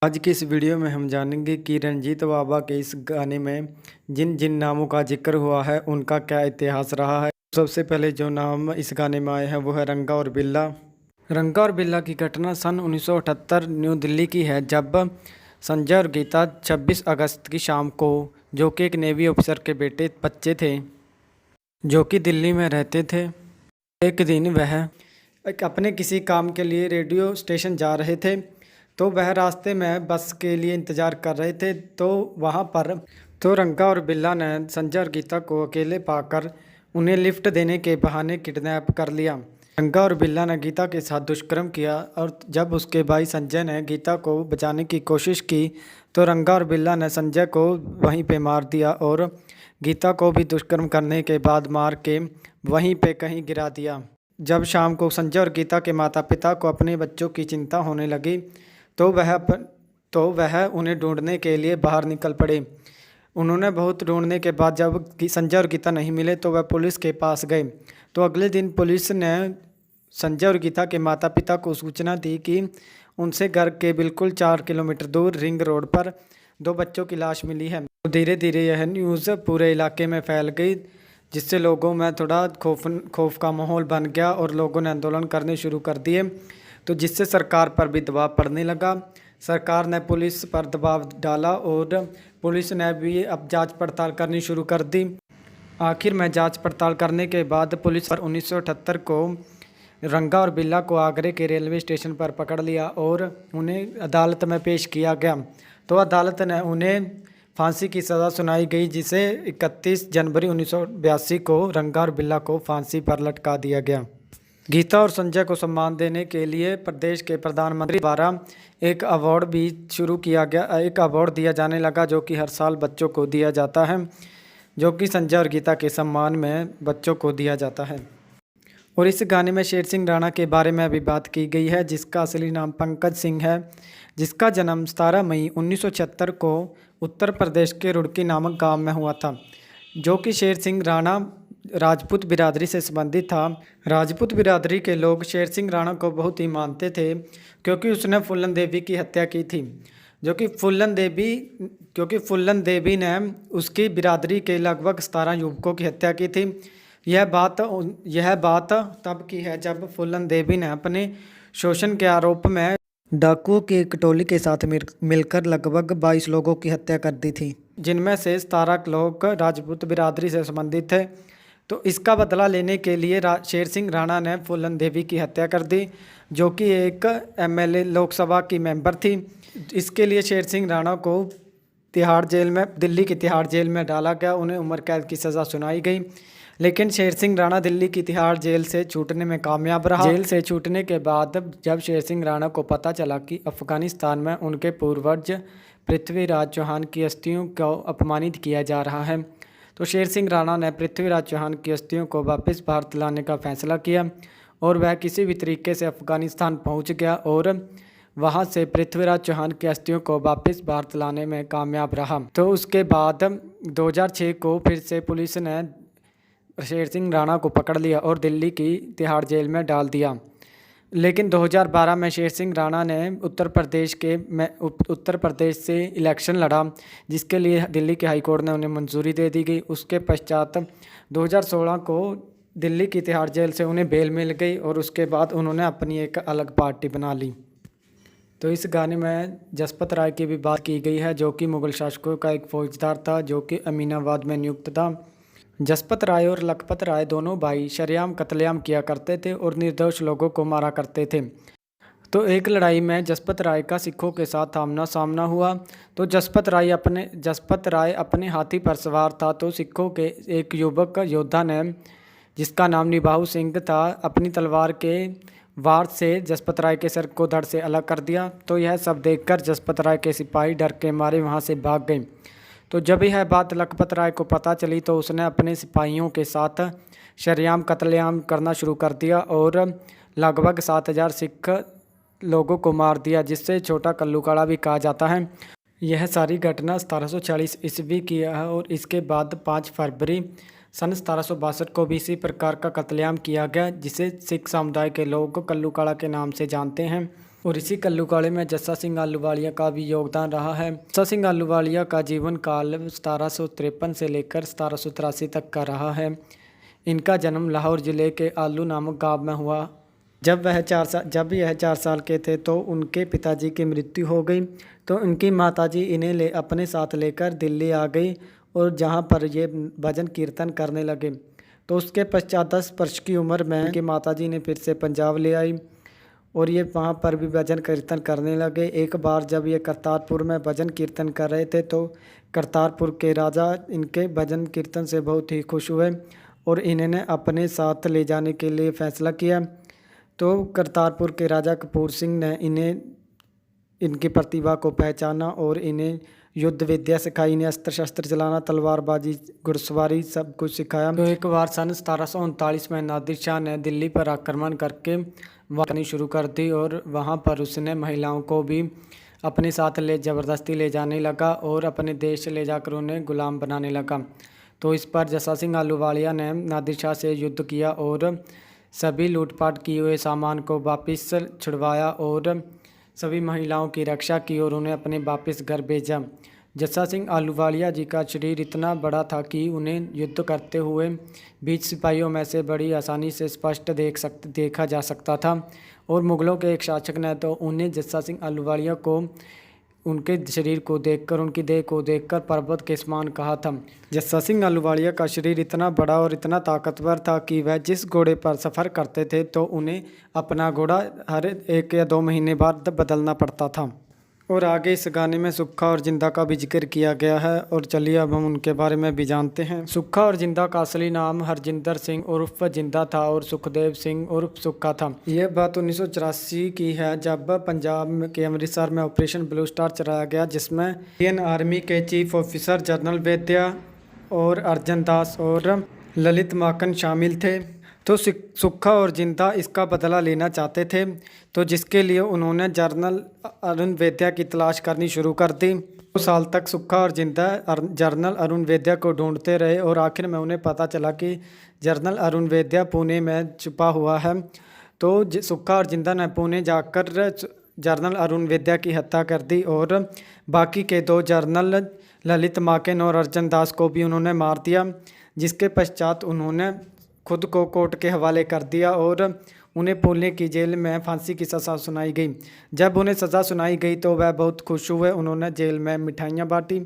आज की इस वीडियो में हम जानेंगे कि रंजीत बाबा के इस गाने में जिन जिन नामों का जिक्र हुआ है उनका क्या इतिहास रहा है। सबसे पहले जो नाम इस गाने में आए हैं वो है रंगा और बिल्ला। रंगा और बिल्ला की घटना सन 1978 न्यू दिल्ली की है, जब संजय और गीता 26 अगस्त की शाम को, जो कि एक नेवी ऑफिसर के बच्चे थे जो कि दिल्ली में रहते थे। एक दिन वह अपने किसी काम के लिए रेडियो स्टेशन जा रहे थे, तो वह रास्ते में बस के लिए इंतज़ार कर रहे थे। तो वहाँ पर रंगा और बिल्ला ने संजय और गीता को अकेले पाकर उन्हें लिफ्ट देने के बहाने किडनैप कर लिया। रंगा और बिल्ला ने गीता के साथ दुष्कर्म किया, और जब उसके भाई संजय ने गीता को बचाने की कोशिश की तो रंगा और बिल्ला ने संजय को वहीं पे मार दिया और गीता को भी दुष्कर्म करने के बाद मार के वहीं पे कहीं गिरा दिया। जब शाम को संजय और गीता के माता पिता को अपने बच्चों की चिंता होने लगी तो वह उन्हें ढूंढने के लिए बाहर निकल पड़े। उन्होंने बहुत ढूंढने के बाद जब संजय और गीता नहीं मिले तो वह पुलिस के पास गए। तो अगले दिन पुलिस ने संजय और गीता के माता पिता को सूचना दी कि उनसे घर के बिल्कुल 4 किलोमीटर दूर रिंग रोड पर 2 बच्चों की लाश मिली है। तो धीरे धीरे यह न्यूज़ पूरे इलाके में फैल गई, जिससे लोगों में थोड़ा खौफ का माहौल बन गया और लोगों ने आंदोलन करने शुरू कर दिए। तो जिससे सरकार पर भी दबाव पड़ने लगा। सरकार ने पुलिस पर दबाव डाला और पुलिस ने भी अब जांच पड़ताल करनी शुरू कर दी। आखिर में जांच पड़ताल करने के बाद पुलिस पर 1978 को रंगा और बिल्ला को आगरे के रेलवे स्टेशन पर पकड़ लिया और उन्हें अदालत में पेश किया गया। तो अदालत ने उन्हें फांसी की सज़ा सुनाई गई, जिसे 31 जनवरी 1982 को रंगा और बिल्ला को फांसी पर लटका दिया गया। गीता और संजय को सम्मान देने के लिए प्रदेश के प्रधानमंत्री द्वारा एक अवार्ड भी शुरू किया गया। एक अवार्ड दिया जाने लगा जो कि हर साल बच्चों को दिया जाता है, जो कि संजय और गीता के सम्मान में बच्चों को दिया जाता है। और इस गाने में शेर सिंह राणा के बारे में भी बात की गई है, जिसका असली नाम पंकज सिंह है, जिसका जन्म 17 मई 1976 को उत्तर प्रदेश के रुड़की नामक गाँव में हुआ था, जो कि शेर सिंह राणा राजपूत बिरादरी से संबंधित था। राजपूत बिरादरी के लोग शेर सिंह राणा को बहुत ही मानते थे, क्योंकि उसने फूलन देवी की हत्या की थी, क्योंकि फूलन देवी ने उसकी बिरादरी के लगभग 17 युवकों की हत्या की थी। यह बात तब की है जब फूलन देवी ने अपने शोषण के आरोप में डाकुओं की एक टोली के साथ मिलकर लगभग 22 लोगों की हत्या कर दी थी, जिनमें से 17 लोग राजपूत बिरादरी से संबंधित थे। तो इसका बदला लेने के लिए शेर सिंह राणा ने फूलन देवी की हत्या कर दी, जो कि एक एमएलए लोकसभा की मेंबर थी। इसके लिए शेर सिंह राणा को दिल्ली की तिहाड़ जेल में डाला गया। उन्हें उम्र कैद की सज़ा सुनाई गई, लेकिन शेर सिंह राणा दिल्ली की तिहाड़ जेल से छूटने में कामयाब रहा। जेल से छूटने के बाद जब शेर सिंह राणा को पता चला कि अफगानिस्तान में उनके पूर्वज पृथ्वीराज चौहान की अस्थियों को अपमानित किया जा रहा है, तो शेर सिंह राणा ने पृथ्वीराज चौहान की अस्थियों को वापस भारत लाने का फैसला किया और वह किसी भी तरीके से अफगानिस्तान पहुंच गया और वहां से पृथ्वीराज चौहान की अस्थियों को वापस भारत लाने में कामयाब रहा। तो उसके बाद 2006 को फिर से पुलिस ने शेर सिंह राणा को पकड़ लिया और दिल्ली की तिहाड़ जेल में डाल दिया। लेकिन 2012 में शेर सिंह राणा ने उत्तर प्रदेश से इलेक्शन लड़ा, जिसके लिए दिल्ली के हाई कोर्ट ने उन्हें मंजूरी दे दी गई। उसके पश्चात 2016 को दिल्ली की तिहाड़ जेल से उन्हें बेल मिल गई और उसके बाद उन्होंने अपनी एक अलग पार्टी बना ली। तो इस गाने में जसपत राय की भी बात की गई है, जो कि मुग़ल शासकों का एक फौजदार था, जो कि अमीनाबाद में नियुक्त था। जसपत राय और लखपत राय दोनों भाई शरेआम कत्लेआम किया करते थे और निर्दोष लोगों को मारा करते थे। तो एक लड़ाई में जसपत राय का सिखों के साथ आमना सामना हुआ। तो जसपत राय अपने हाथी पर सवार था, तो सिखों के एक युवक योद्धा ने, जिसका नाम निबाहू सिंह था, अपनी तलवार के वार से जसपत राय के सर को धड़ से अलग कर दिया। तो यह सब देखकर जसपत राय के सिपाही डर के मारे वहाँ से भाग गए। तो जब यह बात लखपत राय को पता चली तो उसने अपने सिपाहियों के साथ शरेआम कत्लेआम करना शुरू कर दिया और लगभग 7000 सिख लोगों को मार दिया, जिससे छोटा कल्लूकाड़ा भी कहा जाता है। यह सारी घटना 1740 ईस्वी की है और इसके बाद 5 फरवरी सन 1762 को भी इसी प्रकार का कत्लेआम किया गया, जिसे सिख समुदाय के लोग कल्लूकाड़ा के नाम से जानते हैं। और इसी कल्लूकाले में जस्सा सिंह आहलूवालिया का भी योगदान रहा है। जस्सा सिंह आहलूवालिया का जीवन काल 1753 से लेकर 1783 तक का रहा है। इनका जन्म लाहौर ज़िले के आलू नामक गांव में हुआ। जब यह 4 साल के थे तो उनके पिताजी की मृत्यु हो गई, तो उनकी माताजी इन्हें अपने साथ लेकर दिल्ली आ गई और जहां पर ये भजन कीर्तन करने लगे। तो उसके पश्चात 10 वर्ष की उम्र में उनकी माताजी ने फिर से पंजाब ले आई और ये वहाँ पर भी भजन कीर्तन करने लगे। एक बार जब ये करतारपुर में भजन कीर्तन कर रहे थे तो करतारपुर के राजा इनके भजन कीर्तन से बहुत ही खुश हुए और इन्हें अपने साथ ले जाने के लिए फैसला किया। तो करतारपुर के राजा कपूर सिंह ने इनकी प्रतिभा को पहचाना और इन्हें युद्ध विद्या सिखाई। इन्हें अस्त्र शस्त्र चलाना, तलवारबाजी, घुड़सवारी सब कुछ सिखाया। तो एक बार सन 1739 में नादिर शाह ने दिल्ली पर आक्रमण करके करनी शुरू कर दी और वहाँ पर उसने महिलाओं को भी अपने साथ ज़बरदस्ती ले जाने लगा और अपने देश ले जाकर उन्हें गुलाम बनाने लगा। तो इस पर जस्सा सिंह आहलूवालिया ने नादिर शाह से युद्ध किया और सभी लूटपाट किए हुए सामान को वापस छुड़वाया और सभी महिलाओं की रक्षा की और उन्हें अपने वापस घर भेजा। जस्सा सिंह आहलूवालिया जी का शरीर इतना बड़ा था कि उन्हें युद्ध करते हुए 20 सिपाहियों में से बड़ी आसानी से स्पष्ट देखा जा सकता था। और मुग़लों के एक शासक ने तो उन्हें जस्सा सिंह आहलूवालिया को उनके शरीर को देखकर, उनकी देह को देखकर पर्वत के समान कहा था। जस्सा सिंह आहलूवालिया का शरीर इतना बड़ा और इतना ताकतवर था कि वह जिस घोड़े पर सफ़र करते थे तो उन्हें अपना घोड़ा हर 1 या 2 महीने बाद बदलना पड़ता था। और आगे इस गाने में सुक्खा और जिंदा का भी जिक्र किया गया है और चलिए अब हम उनके बारे में भी जानते हैं। सुक्खा और जिंदा का असली नाम हरजिंदर सिंह उर्फ जिंदा था और सुखदेव सिंह उर्फ सुक्खा था। यह बात 1984 की है जब पंजाब के अमृतसर में ऑपरेशन ब्लू स्टार चलाया गया, जिसमें इंडियन आर्मी के चीफ ऑफिसर जनरल वैद्या और अर्जन दास और ललित माकन शामिल थे। तो सुक्खा और जिंदा इसका बदला लेना चाहते थे, तो जिसके लिए उन्होंने जनरल अरुण वैद्या की तलाश करनी शुरू कर दी। 2 साल तक सुक्खा और जिंदा जनरल अरुण वैद्या को ढूंढते रहे और आखिर में उन्हें पता चला कि जनरल अरुण वैद्या पुणे में छुपा हुआ है। तो सुक्खा और जिंदा ने पुणे जाकर जनरल अरुण वैद्या की हत्या कर दी और बाकी के 2 जनरल ललित माकन और अर्जन दास को भी उन्होंने मार दिया, जिसके पश्चात उन्होंने खुद को कोर्ट के हवाले कर दिया और उन्हें पुणे की जेल में फांसी की सज़ा सुनाई गई। जब उन्हें सज़ा सुनाई गई तो वह बहुत खुश हुए। उन्होंने जेल में मिठाइयाँ बांटी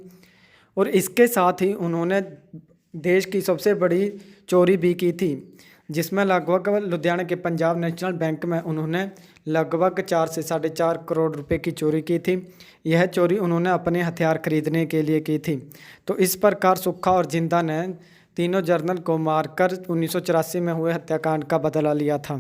और इसके साथ ही उन्होंने देश की सबसे बड़ी चोरी भी की थी, जिसमें लगभग लुधियाना के पंजाब नेशनल बैंक में उन्होंने लगभग 4 से 4.5 करोड़ रुपए की चोरी की थी। यह चोरी उन्होंने अपने हथियार खरीदने के लिए की थी। तो इस प्रकार सुक्खा और जिंदा ने तीनों जनरल को मारकर 1984 में हुए हत्याकांड का बदला लिया था।